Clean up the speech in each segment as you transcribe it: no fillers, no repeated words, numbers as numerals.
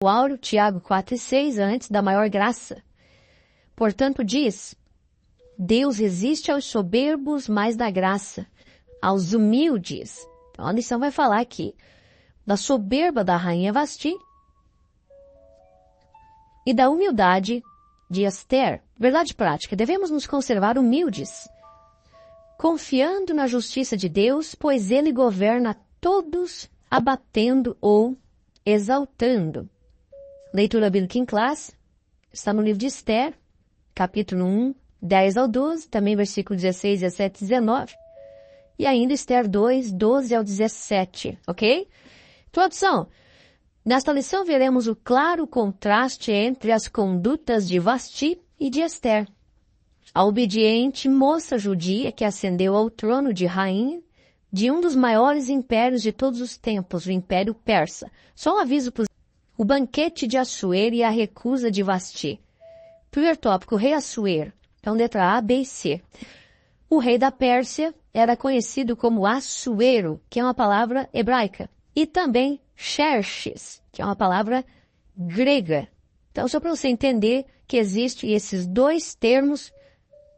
Áureo, Tiago 4:6, antes da maior graça. Portanto, diz, Deus resiste aos soberbos, mas dá graça aos humildes. Então, a lição vai falar aqui da soberba da rainha Vasti e da humildade de Esther. Verdade prática, devemos nos conservar humildes, confiando na justiça de Deus, pois Ele governa todos, abatendo ou exaltando. Leitura bíblica em classe, está no livro de Esther, capítulo 1, 10 ao 12, também versículo 16, 17 e 19, e ainda Esther 2, 12 ao 17, ok? Introdução. Nesta lição veremos o claro contraste entre as condutas de Vasti e de Esther, a obediente moça judia que ascendeu ao trono de rainha de um dos maiores impérios de todos os tempos, o Império Persa. Só um aviso para o banquete de Assuero e a recusa de Vasti. Primeiro tópico, o rei Assuero. Então, letra A, B e C. O rei da Pérsia era conhecido como Assuero, que é uma palavra hebraica, e também Xerxes, que é uma palavra grega. Então, só para você entender que existem esses dois termos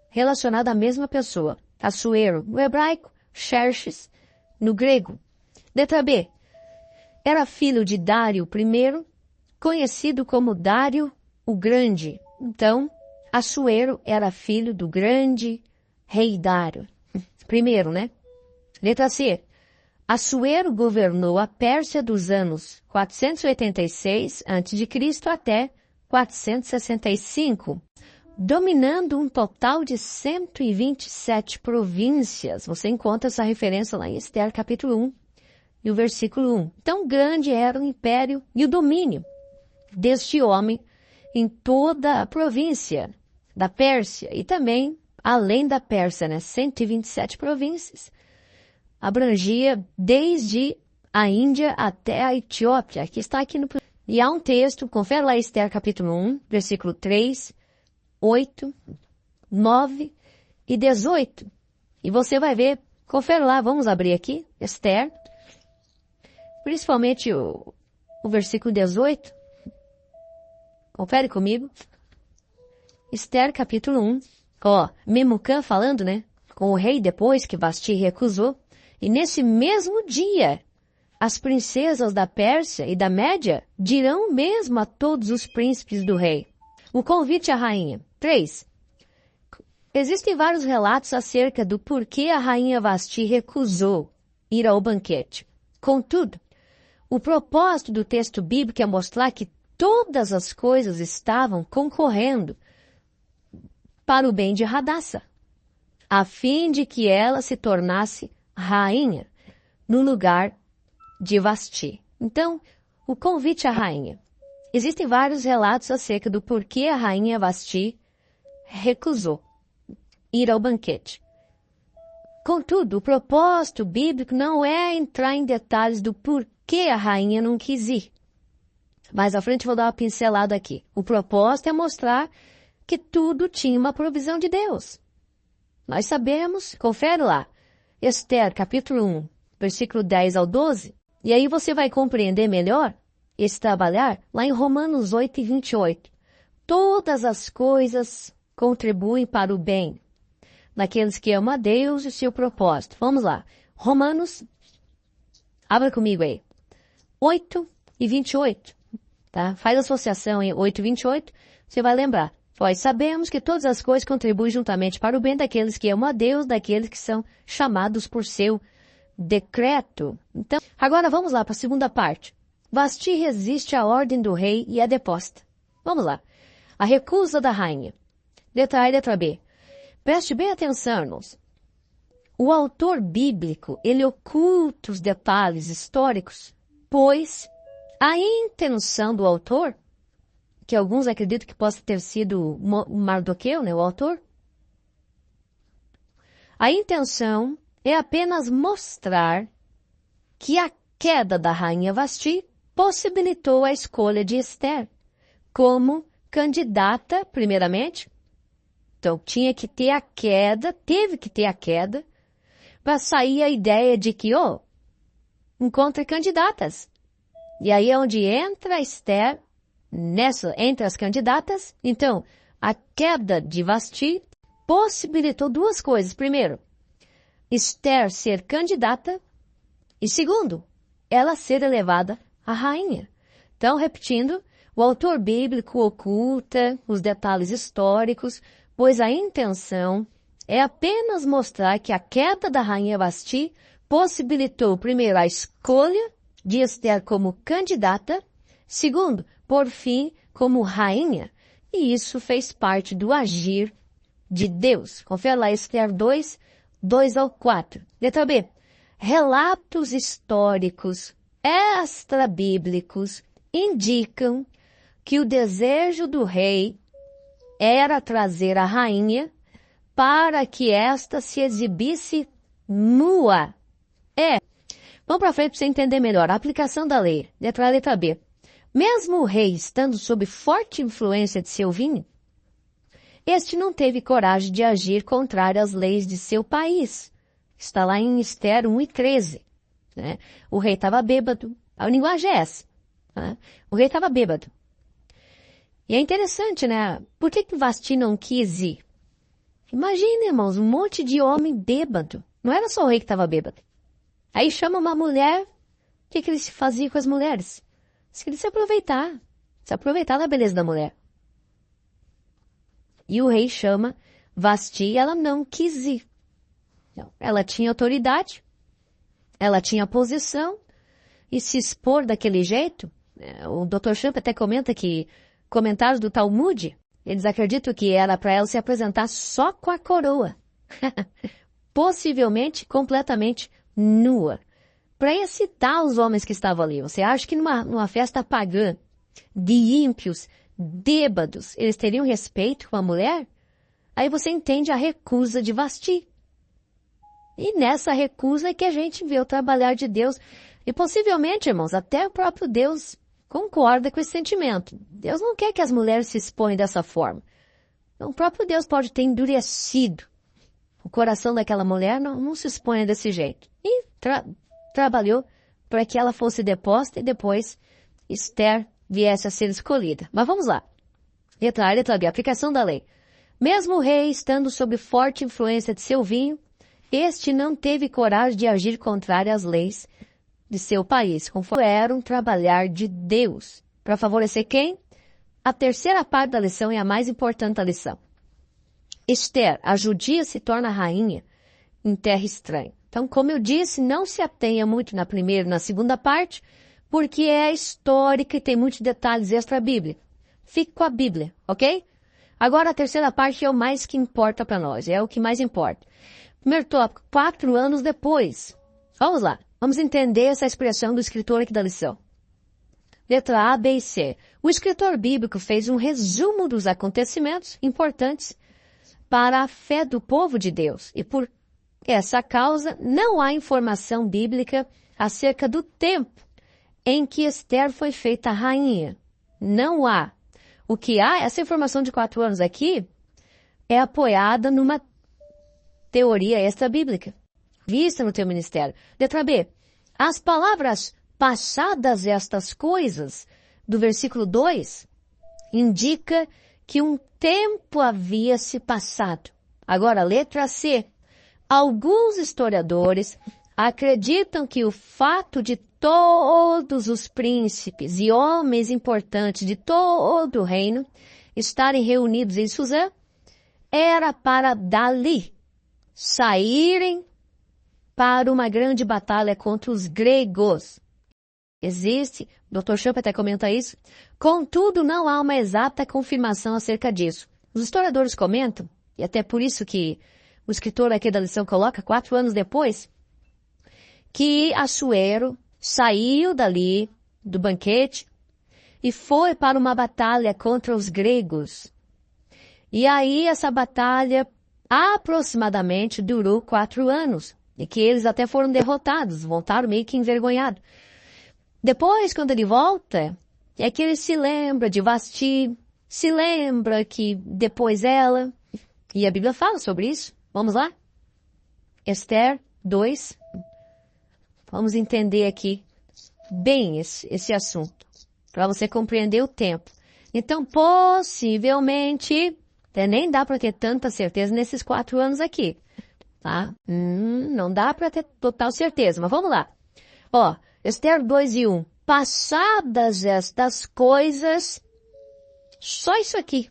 relacionados à mesma pessoa. Assuero no hebraico, Xerxes no grego. Letra B. Era filho de Dário I, conhecido como Dário o Grande. Então, Assuero era filho do grande rei Dário. Primeiro, né? Letra C. Assuero governou a Pérsia dos anos 486 a.C. até 465, dominando um total de 127 províncias. Você encontra essa referência lá em Esther, capítulo 1, e o versículo 1. Tão grande era o império e o domínio deste homem em toda a província da Pérsia e também além da Pérsia, né? 127 províncias. Abrangia desde a Índia até a Etiópia, que está aqui no... E há um texto, confere lá Esther capítulo 1, versículo 3, 8, 9 e 18. E você vai ver, confere lá, vamos abrir aqui, Esther, principalmente o versículo 18. Confere comigo. Esther capítulo 1, ó, Memucã falando, né, com o rei depois que Vasti recusou. E nesse mesmo dia, as princesas da Pérsia e da Média dirão mesmo a todos os príncipes do rei. O convite à rainha. 3. Existem vários relatos acerca do porquê a rainha Vasti recusou ir ao banquete. Contudo, o propósito do texto bíblico é mostrar que todas as coisas estavam concorrendo para o bem de Hadassa, a fim de que ela se tornasse rainha no lugar de Vasti. Então, o convite à rainha. Existem vários relatos acerca do porquê a rainha Vasti recusou ir ao banquete. Contudo, o propósito bíblico não é entrar em detalhes do porquê a rainha não quis ir. Mais à frente vou dar uma pincelada aqui. O propósito é mostrar que tudo tinha uma provisão de Deus. Nós sabemos, confere lá, Esther, capítulo 1, versículo 10 ao 12, e aí você vai compreender melhor esse trabalhar lá em Romanos 8 e 28. Todas as coisas contribuem para o bem daqueles que amam a Deus e seu propósito. Vamos lá. Romanos, abra comigo aí. 8 e 28. Tá? Faz associação em 8 e 28, você vai lembrar. Pois sabemos que todas as coisas contribuem juntamente para o bem daqueles que amam a Deus, daqueles que são chamados por seu decreto. Então, agora vamos lá para a segunda parte. Vasti resiste à ordem do rei e é deposta. Vamos lá. A recusa da rainha. Letra A e letra B. Preste bem atenção, irmãos. O autor bíblico, ele oculta os detalhes históricos, pois a intenção do autor, que alguns acreditam que possa ter sido o Mardoqueu, né, o autor, a intenção é apenas mostrar que a queda da rainha Vasti possibilitou a escolha de Esther como candidata, primeiramente. Então, tinha que ter a queda, teve que ter a queda, para sair a ideia de que, encontre candidatas. E aí é onde entra Esther entre as candidatas. Então, a queda de Vasti possibilitou duas coisas. Primeiro, Esther ser candidata e segundo, ela ser elevada a rainha. Então, repetindo, o autor bíblico oculta os detalhes históricos, pois a intenção é apenas mostrar que a queda da rainha Vasti possibilitou, primeiro, a escolha de Esther como candidata, segundo, por fim, como rainha, e isso fez parte do agir de Deus. Confere lá, Esther 2, 2 ao 4. Letra B. Relatos históricos extra-bíblicos indicam que o desejo do rei era trazer a rainha para que esta se exibisse nua. Vamos para frente para você entender melhor. A aplicação da lei. Letra A, letra B. Mesmo o rei estando sob forte influência de seu vinho, este não teve coragem de agir contrário às leis de seu país. Está lá em Esther 1 e 13. Né? O rei estava bêbado. A linguagem é essa. Né? O rei estava bêbado. E é interessante, né? Por que Vasti não quis ir? Imagina, irmãos, um monte de homem bêbado. Não era só o rei que estava bêbado. Aí chama uma mulher. O que ele se fazia com as mulheres? Ele se aproveitar da beleza da mulher. E o rei chama Vasti e ela não quis ir. Não, ela tinha autoridade, ela tinha posição, e se expor daquele jeito, o Dr. Champ até comenta que comentários do Talmud, eles acreditam que era para ela se apresentar só com a coroa. Possivelmente completamente nua. Para excitar os homens que estavam ali. Você acha que numa festa pagã de ímpios, bêbados, eles teriam respeito com a mulher? Aí você entende a recusa de Vasti. E nessa recusa é que a gente vê o trabalhar de Deus. E possivelmente, irmãos, até o próprio Deus concorda com esse sentimento. Deus não quer que as mulheres se exponham dessa forma. Então, o próprio Deus pode ter endurecido o coração daquela mulher, não se exponha desse jeito. E trabalhou para que ela fosse deposta e depois Esther viesse a ser escolhida. Mas vamos lá. Letra A, letra B. Aplicação da lei. Mesmo o rei estando sob forte influência de seu vinho, este não teve coragem de agir contrário às leis de seu país, conforme era um trabalhar de Deus. Para favorecer quem? A terceira parte da lição e a mais importante da lição. Esther, a judia, se torna rainha em terra estranha. Então, como eu disse, não se atenha muito na primeira e na segunda parte, porque é histórica e tem muitos detalhes extra-bíblicos. Fique com a Bíblia, ok? Agora, a terceira parte é o mais que importa para nós, é o que mais importa. Primeiro tópico, 4 anos depois. Vamos lá, vamos entender essa expressão do escritor aqui da lição. Letra A, B e C. O escritor bíblico fez um resumo dos acontecimentos importantes para a fé do povo de Deus. E por essa causa, não há informação bíblica acerca do tempo em que Esther foi feita rainha. Não há. O que há, essa informação de 4 anos aqui, é apoiada numa teoria extra-bíblica, vista no teu ministério. Letra B. As palavras passadas estas coisas, do versículo 2, indica que um tempo havia se passado. Agora, letra C. Alguns historiadores acreditam que o fato de todos os príncipes e homens importantes de todo o reino estarem reunidos em Suzã era para dali saírem para uma grande batalha contra os gregos. Existe, o Dr. Champ até comenta isso, contudo não há uma exata confirmação acerca disso. Os historiadores comentam, e até por isso que o escritor aqui da lição coloca 4 anos depois, que Assuero saiu dali, do banquete, e foi para uma batalha contra os gregos. E aí essa batalha aproximadamente durou 4 anos, e que eles até foram derrotados, voltaram meio que envergonhados. Depois, quando ele volta, é que ele se lembra de Vasti, se lembra que depois ela, e a Bíblia fala sobre isso. Vamos lá? Esther 2. Vamos entender aqui bem esse assunto, para você compreender o tempo. Então, possivelmente, nem dá para ter tanta certeza nesses 4 anos aqui, tá? Não dá para ter total certeza, mas vamos lá. Ó, Esther 2:1. Passadas estas coisas, só isso aqui.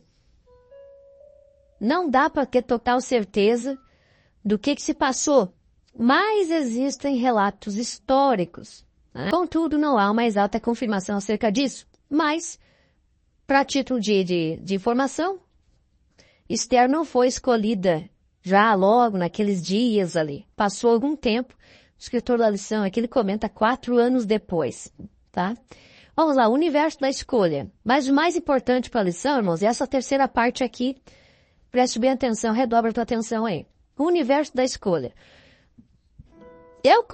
Não dá para ter total certeza do que se passou, mas existem relatos históricos, né? Contudo, não há uma mais alta confirmação acerca disso. Mas, para título de informação, Esther não foi escolhida já logo naqueles dias ali. Passou algum tempo. O escritor da lição aqui, ele comenta 4 anos depois, tá? Vamos lá, o universo da escolha. Mas o mais importante para a lição, irmãos, é essa terceira parte aqui. Preste bem atenção, redobra a tua atenção aí. O universo da escolha. Eu,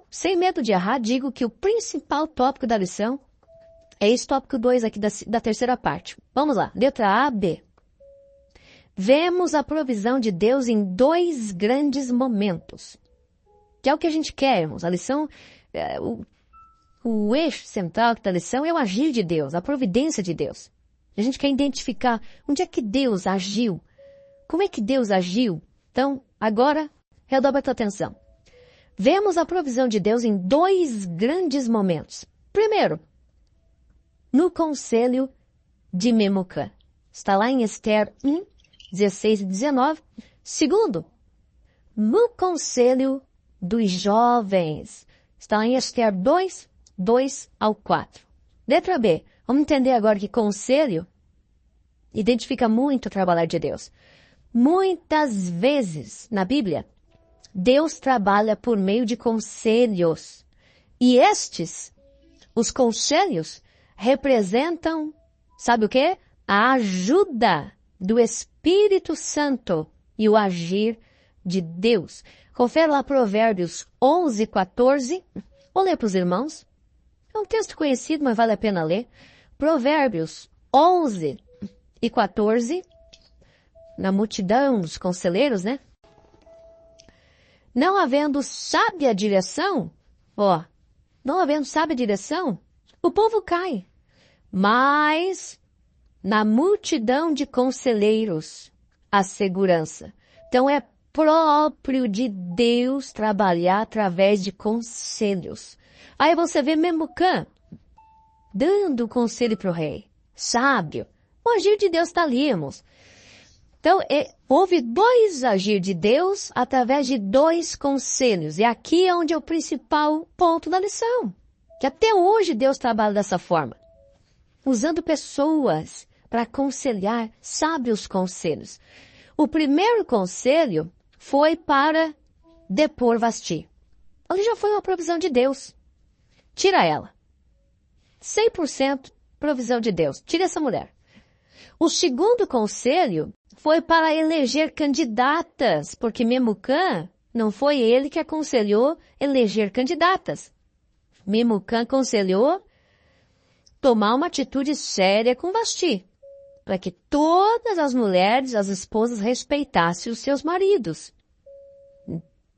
sem medo de errar, digo que o principal tópico da lição é esse tópico 2 aqui da terceira parte. Vamos lá, letra A, B. Vemos a provisão de Deus em 2 grandes momentos. Que é o que a gente quer, irmãos. A lição, o eixo central da lição é o agir de Deus, a providência de Deus. A gente quer identificar onde é que Deus agiu. Como é que Deus agiu? Então, agora, redobra a tua atenção. Vemos a provisão de Deus em 2 grandes momentos. Primeiro, no conselho de Memucã. Está lá em Esther 1, 16 e 19. Segundo, no conselho dos jovens. Está lá em Esther 2, 2 ao 4. Letra B. Vamos entender agora que conselho identifica muito o trabalhar de Deus. Muitas vezes, na Bíblia, Deus trabalha por meio de conselhos. E os conselhos, representam, sabe o quê? A ajuda do Espírito Santo e o agir de Deus. Confere lá Provérbios 11, 14. Vou ler para os irmãos. É um texto conhecido, mas vale a pena ler. Provérbios 11 e 14. Na multidão dos conselheiros, né? Não havendo sábia direção, o povo cai. Mas na multidão de conselheiros, a segurança. Então é próprio de Deus trabalhar através de conselhos. Aí você vê Memucã dando conselho para o rei. Sábio. O agir de Deus está ali, irmãos. Então, houve 2 agir de Deus através de 2 conselhos. E aqui é onde é o principal ponto da lição. Que até hoje Deus trabalha dessa forma. Usando pessoas para aconselhar, sábios conselhos. O primeiro conselho foi para depor Vasti. Ali já foi uma provisão de Deus. Tira ela. 100% provisão de Deus. Tira essa mulher. O segundo conselho foi para eleger candidatas, porque Memucã não foi ele que aconselhou eleger candidatas. Memucã aconselhou tomar uma atitude séria com Vasti, para que todas as mulheres, as esposas, respeitassem os seus maridos,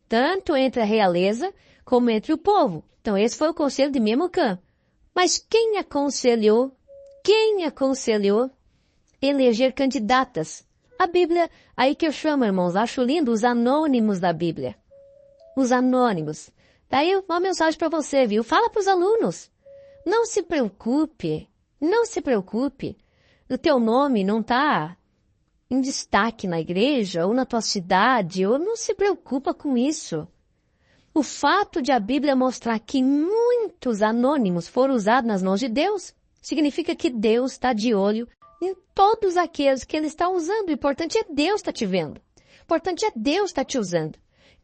tanto entre a realeza como entre o povo. Então esse foi o conselho de Memucã. Mas quem aconselhou eleger candidatas? A Bíblia, aí que eu chamo, irmãos, acho lindo os anônimos da Bíblia. Os anônimos. Daí uma mensagem para você, viu? Fala para os alunos. Não se preocupe. O teu nome não está em destaque na igreja ou na tua cidade, ou não se preocupa com isso. O fato de a Bíblia mostrar que muitos anônimos foram usados nas mãos de Deus, significa que Deus está de olho em todos aqueles que Ele está usando. O importante é Deus estar te vendo. O importante é Deus estar te usando.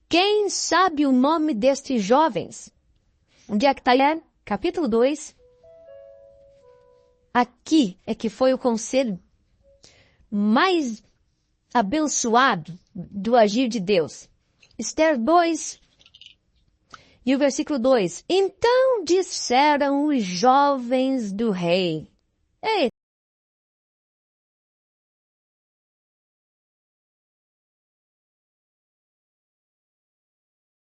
Quem sabe o nome destes jovens? Onde é que está? Capítulo 2. Aqui é que foi o conselho mais abençoado do agir de Deus. Esther 2 e o versículo 2. Então disseram os jovens do rei. Ei,